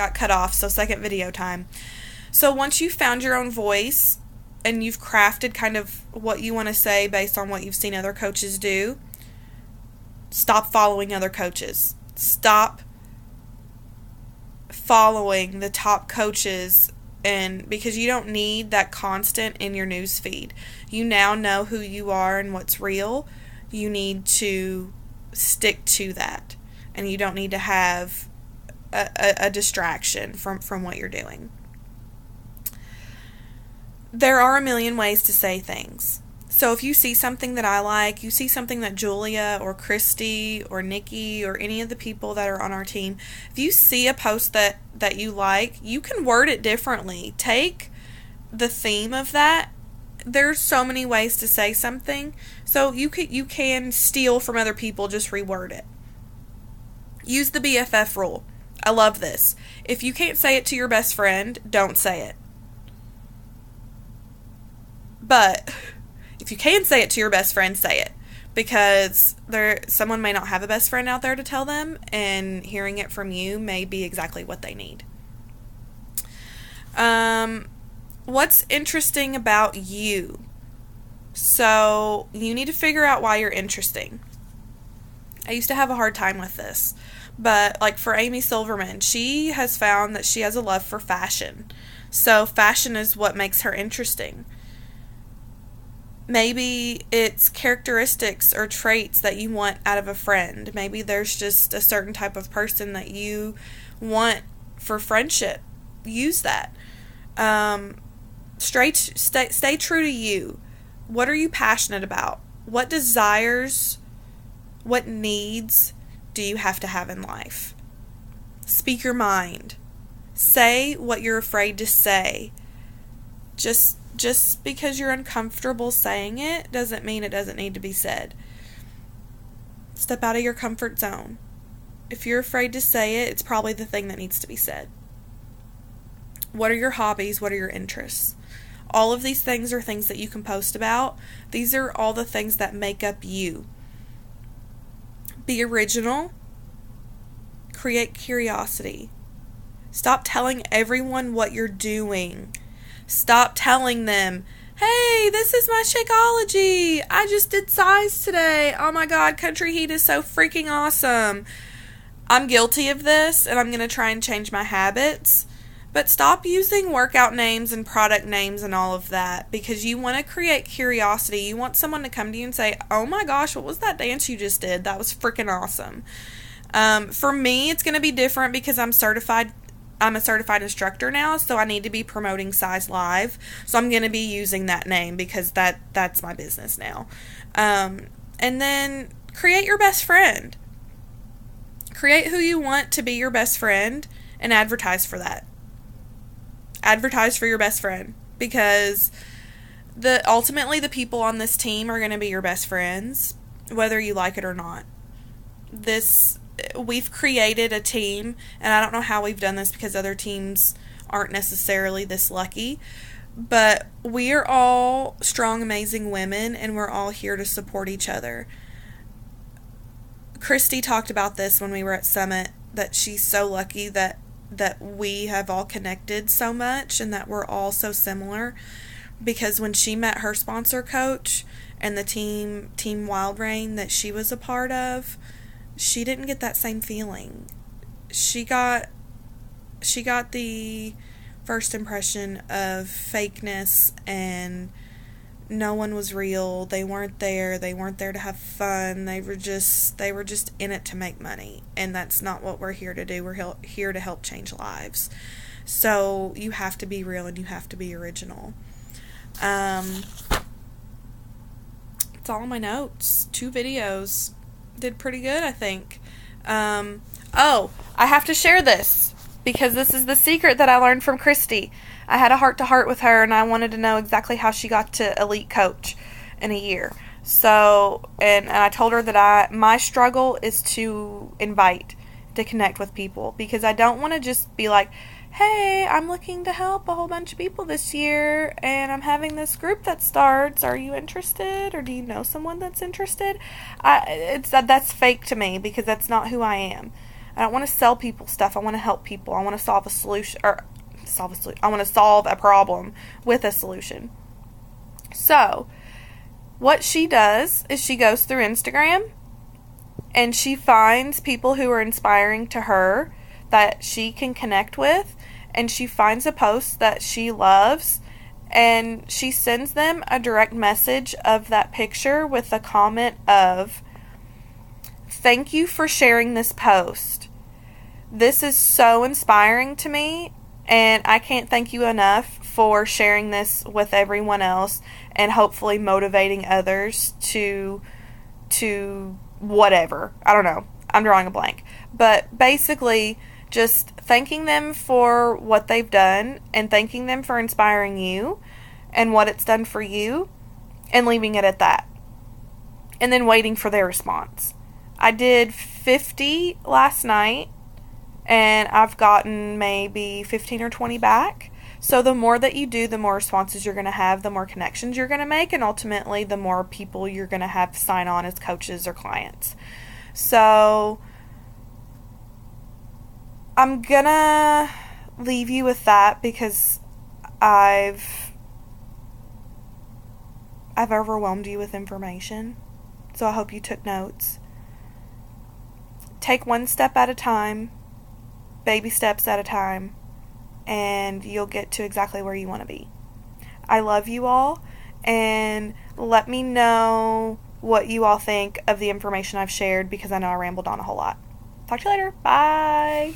got cut off, so second video time. So once you've found your own voice and you've crafted kind of what you want to say based on what you've seen other coaches do, stop following other coaches. Stop following the top coaches, and because you don't need that constant in your news feed. You now know who you are and what's real. You need to stick to that, and you don't need to have a distraction from what you're doing. There are a million ways to say things. So if you see something that I like, you see something that Julia or Christy or Nikki or any of the people that are on our team, if you see a post that you like, you can word it differently. Take the theme of that. There's so many ways to say something. So you can steal from other people, just reword it. Use the BFF rule. I love this. If you can't say it to your best friend, don't say it. But if you can say it to your best friend, say it. Because someone may not have a best friend out there to tell them, and hearing it from you may be exactly what they need. What's interesting about you? So you need to figure out why you're interesting. I used to have a hard time with this. But like for Amy Silverman, she has found that she has a love for fashion. So fashion is what makes her interesting. Maybe it's characteristics or traits that you want out of a friend. Maybe there's just a certain type of person that you want for friendship. Use that. Stay true to you. What are you passionate about? What desires, what needs do you have to have in life? Speak your mind. Say what you're afraid to say. Just because you're uncomfortable saying it doesn't mean it doesn't need to be said. Step out of your comfort zone. If you're afraid to say it, it's probably the thing that needs to be said. What are your hobbies? What are your interests? All of these things are things that you can post about. These are all the things that make up you. Be original. Create curiosity. Stop telling everyone what you're doing. Stop telling them, hey, this is my Shakeology. I just did size today. Oh my God, Country Heat is so freaking awesome. I'm guilty of this, and I'm going to try and change my habits. But stop using workout names and product names and all of that, because you want to create curiosity. You want someone to come to you and say, oh my gosh, what was that dance you just did? That was freaking awesome. For me, it's going to be different because I'm a certified instructor now, so I need to be promoting Size Live. So I'm going to be using that name because that's my business now. And then create your best friend. Create who you want to be your best friend and advertise for that. Advertise for your best friend, because ultimately the people on this team are going to be your best friends, whether you like it or not. We've created a team, and I don't know how we've done this because other teams aren't necessarily this lucky, but we are all strong, amazing women, and we're all here to support each other. Christy talked about this when we were at Summit, that she's so lucky that we have all connected so much and that we're all so similar, because when she met her sponsor coach and the team Wild Rain that she was a part of, she didn't get that same feeling. She got the first impression of fakeness, and no one was real. They weren't there. They weren't there to have fun. They were just in it to make money. And that's not what we're here to do. We're here to help change lives. So you have to be real and you have to be original. It's all in my notes. 2 videos. Did pretty good, I think. I have to share this because this is the secret that I learned from Christy. I had a heart-to-heart with her, and I wanted to know exactly how she got to elite coach in a year. So, and I told her that my struggle is to connect with people, because I don't want to just be like, hey, I'm looking to help a whole bunch of people this year, and I'm having this group that starts. Are you interested, or do you know someone that's interested? That's fake to me, because that's not who I am. I don't want to sell people stuff. I want to help people. I want to solve a solution, or solve a solution. I want to solve a problem with a solution. So, what she does is she goes through Instagram and she finds people who are inspiring to her that she can connect with, and she finds a post that she loves, and she sends them a direct message of that picture with a comment of, "Thank you for sharing this post. This is so inspiring to me, and I can't thank you enough for sharing this with everyone else and hopefully motivating others to whatever." I don't know. I'm drawing a blank. But basically, just thanking them for what they've done and thanking them for inspiring you and what it's done for you, and leaving it at that. And then waiting for their response. I did 50 last night, and I've gotten maybe 15 or 20 back. So the more that you do, the more responses you're going to have, the more connections you're going to make, and ultimately the more people you're going to have sign on as coaches or clients. So I'm going to leave you with that because I've overwhelmed you with information. So I hope you took notes. Take one step at a time, baby steps at a time, and you'll get to exactly where you want to be. I love you all, and let me know what you all think of the information I've shared, because I know I rambled on a whole lot. Talk to you later. Bye.